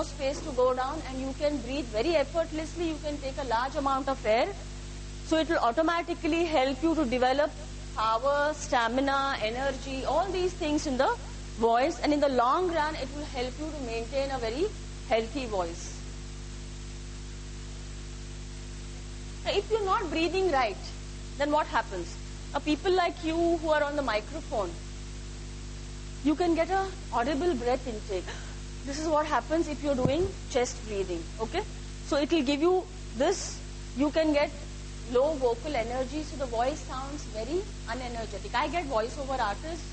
space to go down, and you can breathe very effortlessly. You can take a large amount of air. So it will automatically help you to develop power, stamina, energy, all these things in the voice, and in the long run it will help you to maintain a very healthy voice. Now, if you're not breathing right, then what happens? Now, people like you who are on the microphone, you can get a audible breath intake. This is what happens if you're doing chest breathing, okay? So it will give you this, you can get low vocal energy, so the voice sounds very unenergetic. I get voiceover artists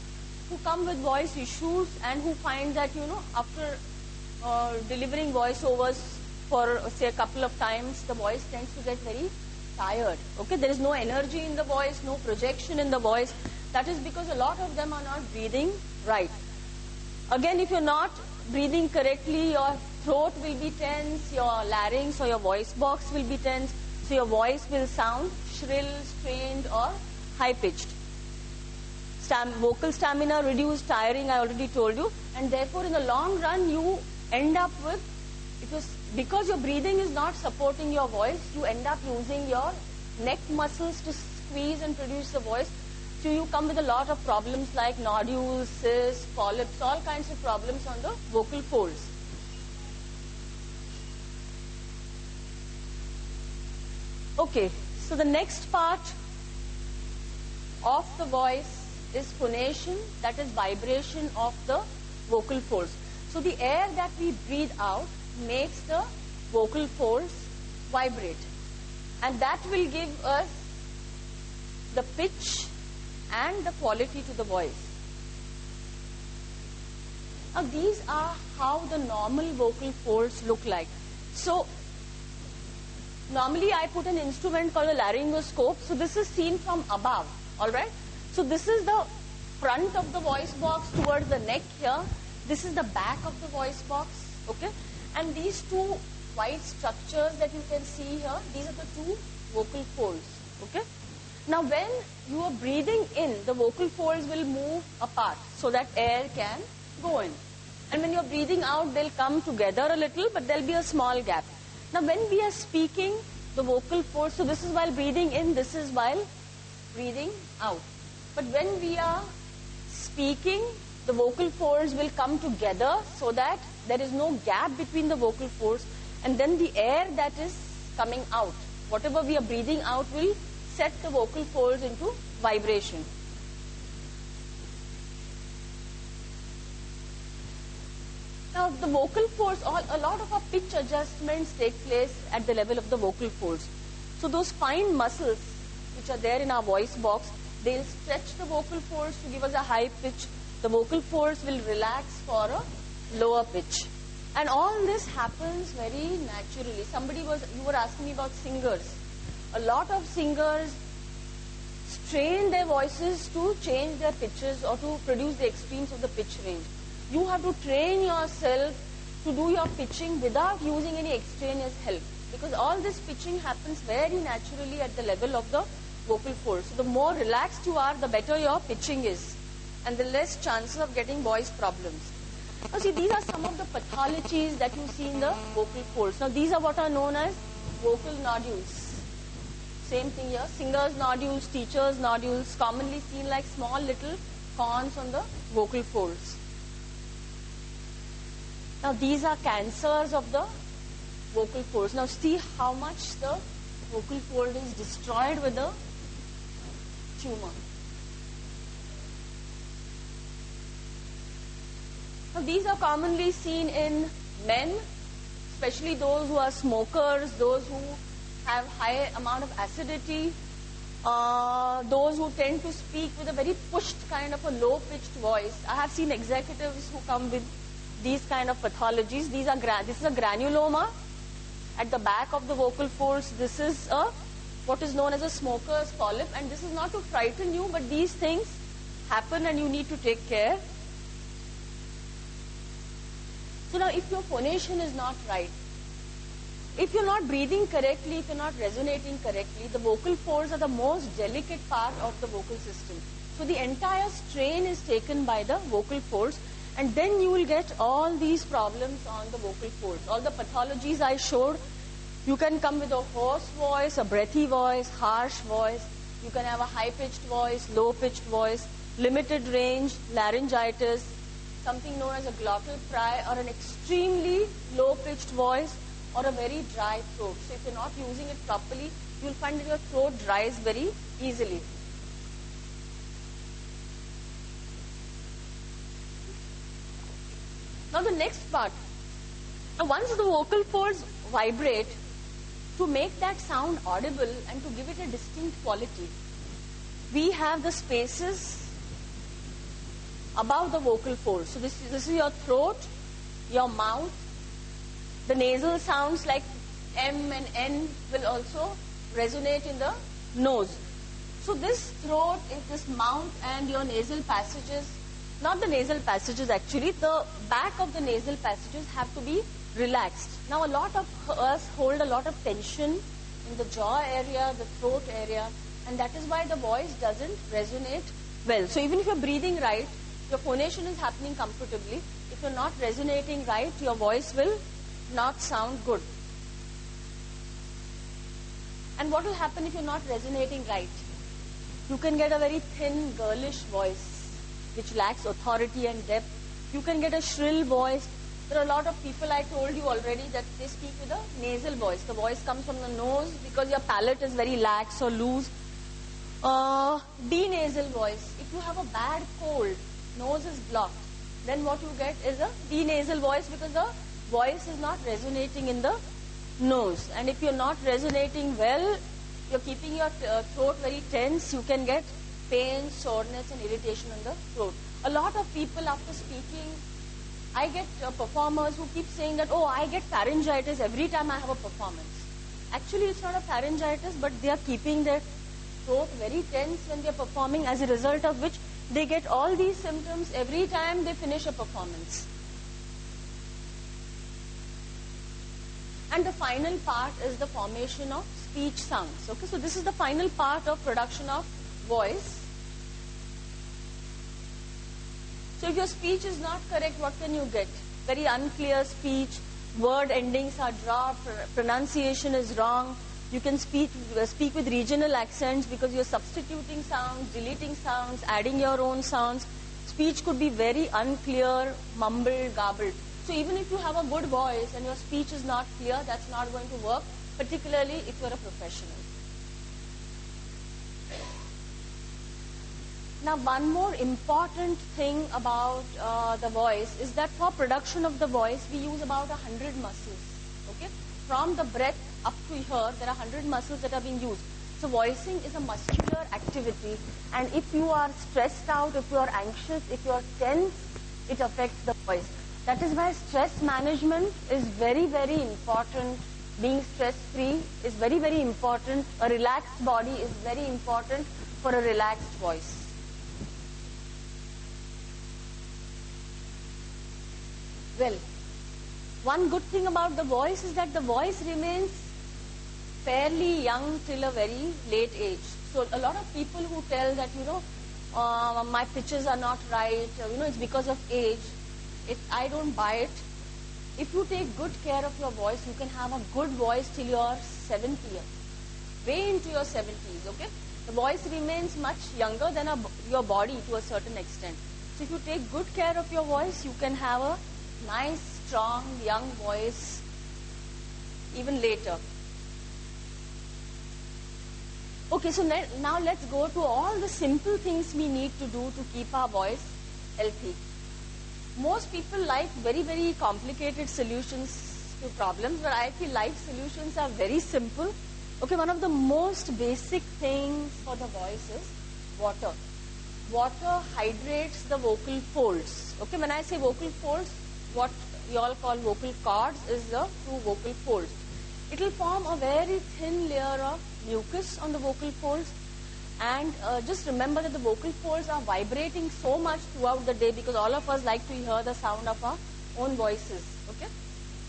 who come with voice issues and who find that, after delivering voiceovers for, say, a couple of times, the voice tends to get very tired, okay? There is no energy in the voice, no projection in the voice. That is because a lot of them are not breathing right. Again, if you're not breathing correctly, your throat will be tense, your larynx or your voice box will be tense, so your voice will sound shrill, strained or high-pitched. Vocal stamina reduced, tiring, I already told you, and therefore in the long run you end up with, because your breathing is not supporting your voice, you end up using your neck muscles to squeeze and produce the voice. So you come with a lot of problems like nodules, cysts, polyps, all kinds of problems on the vocal folds. Okay, so the next part of the voice is phonation, that is vibration of the vocal folds. So the air that we breathe out makes the vocal folds vibrate, and that will give us the pitch and the quality to the voice. Now these are how the normal vocal folds look like. So normally I put an instrument called a laryngoscope. So this is seen from above, alright? So this is the front of the voice box towards the neck here. This is the back of the voice box, okay? And these two white structures that you can see here, these are the two vocal folds, okay? Now when you are breathing in, the vocal folds will move apart so that air can go in. And when you are breathing out, they'll come together a little, but there'll be a small gap. Now when we are speaking, the vocal folds, so this is while breathing in, this is while breathing out. But when we are speaking, the vocal folds will come together so that there is no gap between the vocal folds, and then the air that is coming out, whatever we are breathing out, will set the vocal folds into vibration. Now the vocal folds, a lot of our pitch adjustments take place at the level of the vocal folds. So those fine muscles which are there in our voice box, they'll stretch the vocal folds to give us a high pitch. The vocal folds will relax for a lower pitch. And all this happens very naturally. You were asking me about singers. A lot of singers strain their voices to change their pitches or to produce the extremes of the pitch range. You have to train yourself to do your pitching without using any extraneous help, because all this pitching happens very naturally at the level of the vocal folds. So the more relaxed you are, the better your pitching is, and the less chances of getting voice problems. Now see, these are some of the pathologies that you see in the vocal folds. Now these are what are known as vocal nodules. Same thing here, singers' nodules, teachers' nodules, commonly seen like small little corns on the vocal folds. Now these are cancers of the vocal folds. Now see how much the vocal fold is destroyed with the tumor. Now these are commonly seen in men, especially those who are smokers, those who have high amount of acidity, those who tend to speak with a very pushed kind of a low-pitched voice. I have seen executives who come with these kind of pathologies. This is a granuloma at the back of the vocal folds. This is what is known as a smoker's polyp, and this is not to frighten you, but these things happen and you need to take care. So now if your phonation is not right, if you're not breathing correctly, if you're not resonating correctly, the vocal folds are the most delicate part of the vocal system. So the entire strain is taken by the vocal folds, And then you will get all these problems on the vocal folds. All the pathologies I showed, you can come with a hoarse voice, a breathy voice, harsh voice. You can have a high-pitched voice, low-pitched voice, limited range, laryngitis, something known as a glottal fry, or an extremely low-pitched voice, or a very dry throat. So if you're not using it properly, you'll find that your throat dries very easily. Now the next part. Now once the vocal folds vibrate, to make that sound audible and to give it a distinct quality, we have the spaces above the vocal folds. So this is your throat, your mouth. The nasal sounds like M and N will also resonate in the nose. So this throat is this mouth and your nasal passages, not the nasal passages actually, the back of the nasal passages have to be relaxed. Now a lot of us hold a lot of tension in the jaw area, the throat area, and that is why the voice doesn't resonate well. So even if you're breathing right, your phonation is happening comfortably. If you're not resonating right, your voice will not sound good. And what will happen if you're not resonating right? You can get a very thin, girlish voice, which lacks authority and depth. You can get a shrill voice. There are a lot of people, I told you already, that they speak with a nasal voice. The voice comes from the nose because your palate is very lax or loose. Denasal voice. If you have a bad cold, nose is blocked, then what you get is a denasal voice because the voice is not resonating in the nose. And if you're not resonating well, you're keeping your throat very tense, you can get pain, soreness and irritation in the throat. A lot of people after speaking, I get performers who keep saying that, oh, I get pharyngitis every time I have a performance. Actually, it's not a pharyngitis, but they are keeping their throat very tense when they are performing, as a result of which they get all these symptoms every time they finish a performance. And the final part is the formation of speech sounds. Okay, so this is the final part of production of voice. So if your speech is not correct, what can you get? Very unclear speech, word endings are dropped, pronunciation is wrong. You can speak with regional accents because you're substituting sounds, deleting sounds, adding your own sounds. Speech could be very unclear, mumbled, garbled. So even if you have a good voice and your speech is not clear, that's not going to work, particularly if you're a professional. Now, one more important thing about the voice is that for production of the voice, we use about 100 muscles. Okay? From the breath up to here, there are 100 muscles that are being used. So voicing is a muscular activity, and if you are stressed out, if you are anxious, if you are tense, it affects the voice. That is why stress management is very, very important. Being stress-free is very, very important. A relaxed body is very important for a relaxed voice. Well, one good thing about the voice is that the voice remains fairly young till a very late age. So a lot of people who tell that, my pitches are not right, it's because of age. I don't buy it. If you take good care of your voice, you can have a good voice till your 70th, way into your 70s, okay? The voice remains much younger than your body to a certain extent. So if you take good care of your voice, you can have a nice, strong, young voice even later. Okay, so now let's go to all the simple things we need to do to keep our voice healthy. Most people like very, very complicated solutions to problems, but I feel life solutions are very simple. Okay, one of the most basic things for the voice is water. Water hydrates the vocal folds. Okay, when I say vocal folds, what you all call vocal cords is the two vocal folds. It will form a very thin layer of mucus on the vocal folds, and just remember that the vocal folds are vibrating so much throughout the day because all of us like to hear the sound of our own voices. Okay,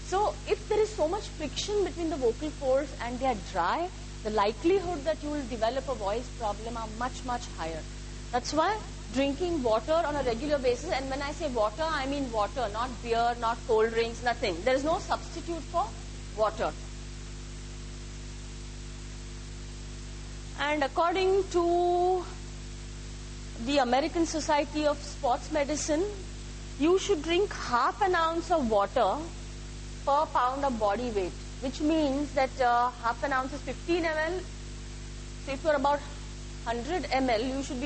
so if there is so much friction between the vocal folds and they are dry, the likelihood that you will develop a voice problem are much, much higher. That's why drinking water on a regular basis, and when I say water, I mean water, not beer, not cold drinks, nothing. There is no substitute for water. And according to the American Society of Sports Medicine, you should drink half an ounce of water per pound of body weight, which means that half an ounce is 15 ml. So if you're about 100 ml, you should be